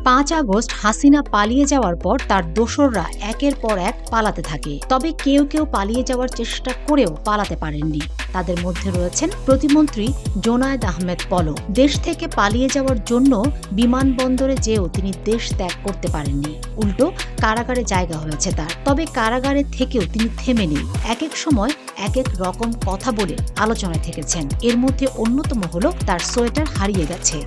5 August Hasina পালিয়ে যাওয়ার পর তার দোসররা একের পর এক পালাতে থাকে। তবে কেউ কেউ পালিয়ে যাওয়ার চেষ্টা করেও পালাতে পারেননি। তাদের মধ্যে রয়েছেন প্রতিমন্ত্রী জোনায়েদ আহমেদ পলক। দেশ থেকে পালিয়ে যাওয়ার জন্য বিমানবন্দরে যেও তিনি দেশ ত্যাগ করতে পারেননি, উল্টো কারাগারে জায়গা হয়েছে তার। তবে কারাগারে থেকেও তিনি থেমে নেই, এক এক সময় এক এক রকম কথা বলে আলোচনায় থেকেছেন। এর মধ্যে অন্যতম হলো তার সোয়েটার হারিয়ে গেছে।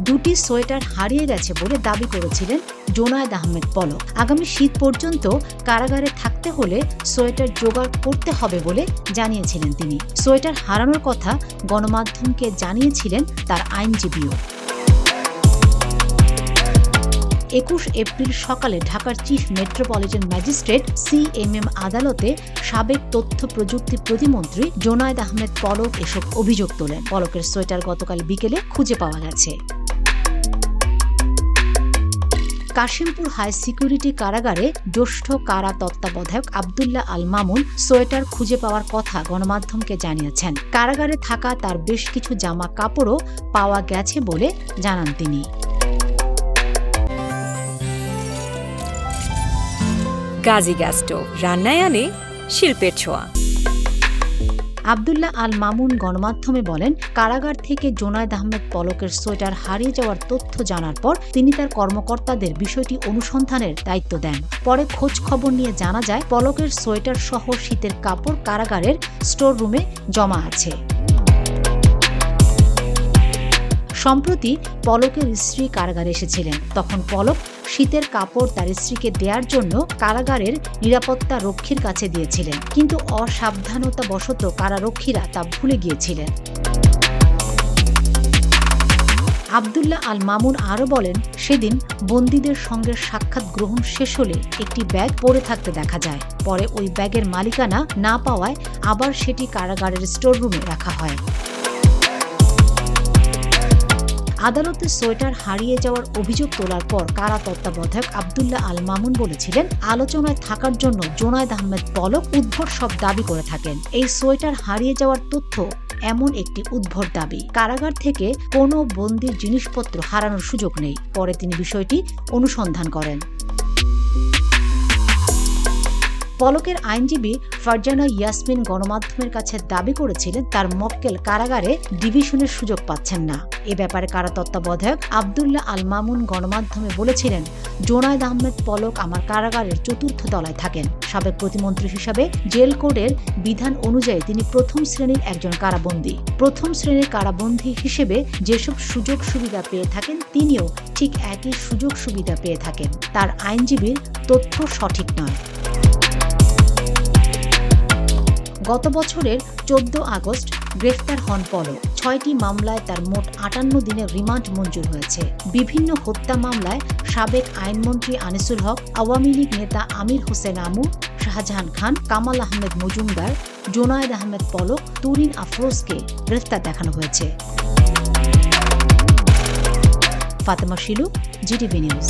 দুটি সোয়েটার হারিয়ে গেছে বলে দাবি করেছিলেন জোনায়েদ আহমেদ পলক। আগামী শীত পর্যন্ত কারাগারে থাকতে হলে সোয়েটার জোগাড় করতে হবে বলে জানিয়েছিলেন তিনি। সোয়েটার হারানোর কথা গণমাধ্যমকে জানিয়েছিলেন তার আইনজীবীও। 21 এপ্রিল সকালে ঢাকার চিফ মেট্রোপলিটন ম্যাজিস্ট্রেট CMM আদালতে সাবেক তথ্য প্রযুক্তি প্রতিমন্ত্রী জোনায়েদ আহমেদ পলক এসব অভিযোগ তোলেন। পলকের সোয়েটার গতকাল বিকেলে খুঁজে পাওয়া গেছে। কাশিমপুর হাই সিকিউরিটি কারাগারে জ্যেষ্ঠ কারা তত্ত্বাবধায়ক আব্দুল্লাহ আল মামুন সোয়েটার খুঁজে পাওয়ার কথা গণমাধ্যমকে জানিয়েছেন। কারাগারে থাকা তার বেশ কিছু জামা কাপড়ও পাওয়া গেছে বলে জানান তিনি। গাজী গ্যাস স্টোভ, রান্নায় আনে শিল্পের ছোঁয়া। আব্দুল্লাহ আল মামুন গণমাধ্যমে বলেন, কারাগার থেকে জোনায়েদ আহমেদ পলকের সোয়েটার হারিয়ে যাওয়ার তথ্য জানার পর তিনি তার কর্মকর্তাদের বিষয়টি অনুসন্ধানের দায়িত্ব দেন। পরে খোঁজ খবর নিয়ে জানা যায় পলকের সোয়েটার সহ শীতের কাপড় কারাগারের স্টোর রুমে জমা আছে। সম্প্রতি পলকের স্ত্রী কারাগারে এসেছিলেন। তখন পলক শীতের কাপড় তার স্ত্রীকে দেওয়ার জন্য কারাগারের নিরাপত্তা রক্ষীর কাছে দিয়েছিলেন, কিন্তু অসাবধানতাবশত কারারক্ষীরা তা ভুলে গিয়েছিলেন। আব্দুল্লাহ আল মামুন আরও বলেন, সেদিন বন্দীদের সঙ্গে সাক্ষাৎ গ্রহণ শেষ হলে একটি ব্যাগ পড়ে থাকতে দেখা যায়। পরে ওই ব্যাগের মালিকানা না পাওয়ায় আবার সেটি কারাগারের স্টোর রুমে রাখা হয়। আদালতে সোয়েটার হারিয়ে যাওয়ার অভিযোগ তোলার পর কারা তত্ত্বাবধায়ক আব্দুল্লাহ আল মামুন বলেছিলেন, আলোচনায় থাকার জন্য জোনায়েদ আহমেদ পলক উদ্ভট সব দাবি করে থাকেন। এই সোয়েটার হারিয়ে যাওয়ার তথ্য এমন একটি উদ্ভট দাবি। কারাগার থেকে কোনো বন্দির জিনিসপত্র হারানোর সুযোগ নেই। পরে তিনি বিষয়টি অনুসন্ধান করেন। পলকের আইনজীবী ফারজানা ইয়াসমিন গণমাধ্যমের কাছে দাবি করেছিলেন, তার মক্কেল কারাগারে ডিভিশনের সুযোগ পাচ্ছেন না। এ ব্যাপারে কারা তত্ত্বাবধায়ক আব্দুল্লাহ আল মামুন গণমাধ্যমে বলেছিলেন, জোনায়েদ আহমেদ পলক আমার কারাগারের 4র্থ তলায় থাকেন। সাবেক প্রতিমন্ত্রী হিসাবে জেল কোডের বিধান অনুযায়ী তিনি প্রথম শ্রেণীর একজন কারাবন্দী। প্রথম শ্রেণীর কারাবন্দী হিসেবে যেসব সুযোগ সুবিধা পেয়ে থাকেন তিনিও ঠিক একই সুযোগ সুবিধা পেয়ে থাকেন। তার আইনজীবীর তথ্য সঠিক নয়। গত বছরের 14 আগস্ট গ্রেফতার হন পলক। 6টি মামলায় তার মোট 58 দিনের রিমান্ড মঞ্জুর হয়েছে। বিভিন্ন হত্যা মামলায় সাবেক আইনমন্ত্রী আনিসুল হক, আওয়ামী লীগ নেতা আমির হোসেন আমু, শাহজাহান খান, কামাল আহমেদ মজুমদার, জোনায়েদ আহমেদ পলক, তুরিন আফরোজকে গ্রেফতার দেখানো হয়েছে। Fatema Shilu, GTV news.